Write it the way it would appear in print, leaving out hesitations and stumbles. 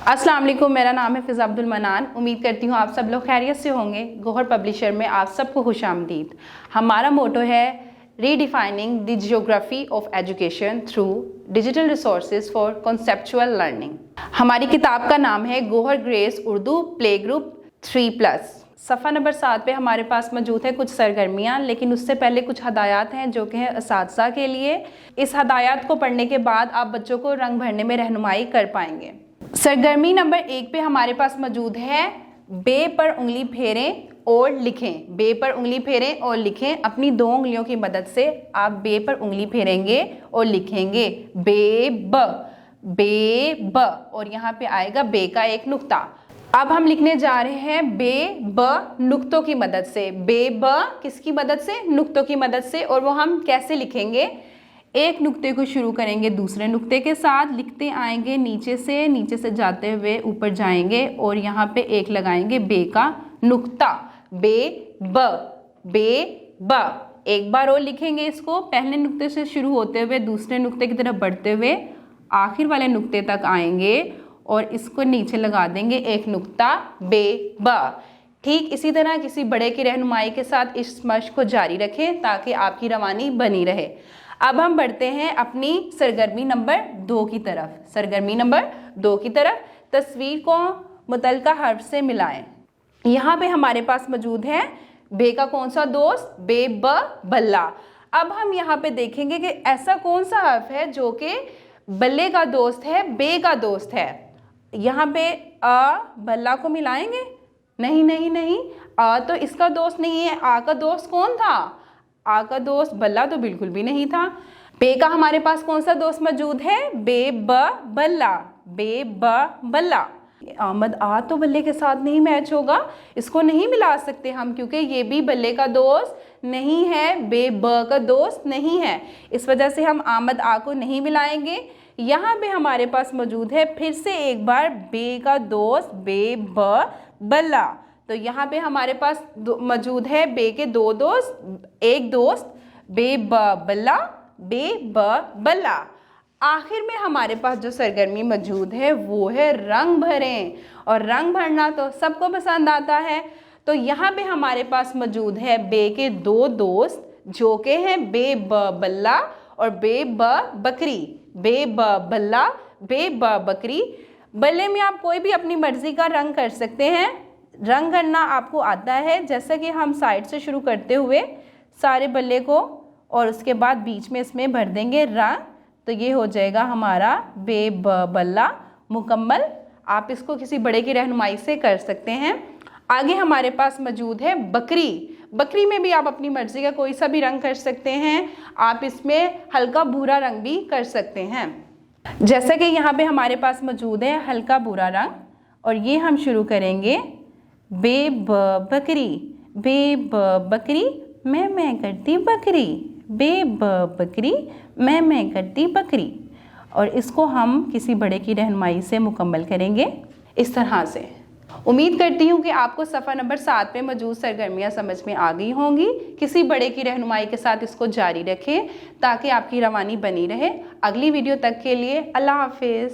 अस्सलाम वालेकुम, मेरा नाम है फ़िज़ा अब्दुल मनान। उम्मीद करती हूँ आप सब लोग खैरियत से होंगे। गौहर पब्लिशर में आप सबको खुशामदीद। हमारा मोटो है redefining the geography of education through digital resources for conceptual learning. हमारी किताब का नाम है Gauhar grace Urdu play group 3+। सफ़ा नंबर 7 पे हमारे पास मौजूद है कुछ सरगर्मियाँ, लेकिन उससे पहले कुछ हदायत हैं जो कि हैं असातिज़ा के लिए। इस हदायत को पढ़ने के बाद आप बच्चों को रंग भरने में रहनुमाई कर पाएंगे। सरगर्मी नंबर 1 पे हमारे पास मौजूद है बे पर उंगली फेरें और लिखें। बे पर उंगली फेरें और लिखें। अपनी 2 उंगलियों की मदद से आप बे पर उंगली फेरेंगे और लिखेंगे बे ब, और यहाँ पे आएगा बे का एक नुक्ता। अब हम लिखने जा रहे हैं बे ब नुक्तों की मदद से। बे ब किसकी मदद से? नुक्तों की मदद से। और वो हम कैसे लिखेंगे? एक नुक्ते को शुरू करेंगे दूसरे नुक्ते के साथ, लिखते आएंगे नीचे से जाते हुए ऊपर जाएंगे और यहाँ पे एक लगाएंगे बे का नुक्ता। बे ब। एक बार और लिखेंगे इसको, पहले नुक्ते से शुरू होते हुए दूसरे नुक्ते की तरफ बढ़ते हुए आखिर वाले नुक्ते तक आएंगे और इसको नीचे लगा देंगे एक नुक्ता बे ब। ठीक इसी तरह किसी बड़े की रहनुमाई के साथ इस मश्क को जारी रखें ताकि आपकी रवानी बनी रहे। अब हम बढ़ते हैं अपनी सरगर्मी नंबर 2 की तरफ। सरगर्मी नंबर 2 की तरफ तस्वीर को मुतलका हर्फ से मिलाएं। यहाँ पे हमारे पास मौजूद है बे का कौन सा दोस्त? बे ब बल्ला। अब हम यहाँ पे देखेंगे कि ऐसा कौन सा हर्फ है जो कि बल्ले का दोस्त है, बे का दोस्त है। यहाँ पे आ बल्ला को मिलाएंगे? नहीं, आ तो इसका दोस्त नहीं है। आ का दोस्त कौन था? आ का दोस्त बल्ला तो बिल्कुल भी नहीं था। बे का हमारे पास कौन सा दोस्त मौजूद है? बे ब बल्ला। बे ब बल्ला। आमद आ तो बल्ले के साथ नहीं मैच होगा, इसको नहीं मिला सकते हम क्योंकि ये भी बल्ले का दोस्त नहीं है, बे ब का दोस्त नहीं है। इस वजह से हम आमद आ को नहीं मिलाएंगे। यहाँ पे हमारे पास मौजूद है फिर से एक बार बे का दोस्त बे ब बल्ला। तो यहाँ पे हमारे पास मौजूद है बे के 2 दोस्त, एक दोस्त बे ब बल्ला, बे ब बल्ला। आखिर में हमारे पास जो सरगर्मी मौजूद है वो है रंग भरें, और रंग भरना तो सबको पसंद आता है। तो यहाँ पे हमारे पास मौजूद है बे के 2 दोस्त जो के हैं बे ब बल्ला और बे ब बकरी। बे ब बल्ला, बे ब बकरी। बल्ले में आप कोई भी अपनी मर्जी का रंग कर सकते हैं। रंग करना आपको आता है, जैसा कि हम साइड से शुरू करते हुए सारे बल्ले को और उसके बाद बीच में इसमें भर देंगे रंग, तो ये हो जाएगा हमारा बे ब बल्ला मुकम्मल। आप इसको किसी बड़े की रहनुमाई से कर सकते हैं। आगे हमारे पास मौजूद है बकरी। बकरी में भी आप अपनी मर्जी का कोई सा भी रंग कर सकते हैं। आप इसमें हल्का भूरा रंग भी कर सकते हैं, जैसा कि यहाँ पे हमारे पास मौजूद है हल्का भूरा रंग। और ये हम शुरू करेंगे बे ब बकरी। बे ब बकरी मैं करती बकरी। बे ब बकरी मैं करती बकरी। और इसको हम किसी बड़े की रहनुमाई से मुकम्मल करेंगे इस तरह से। उम्मीद करती हूँ कि आपको सफ़ा नंबर 7 पे मौजूद सरगर्मियाँ समझ में आ गई होंगी। किसी बड़े की रहनुमाई के साथ इसको जारी रखें ताकि आपकी रवानी बनी रहे। अगली वीडियो तक के लिए अल्लाह हाफिज़।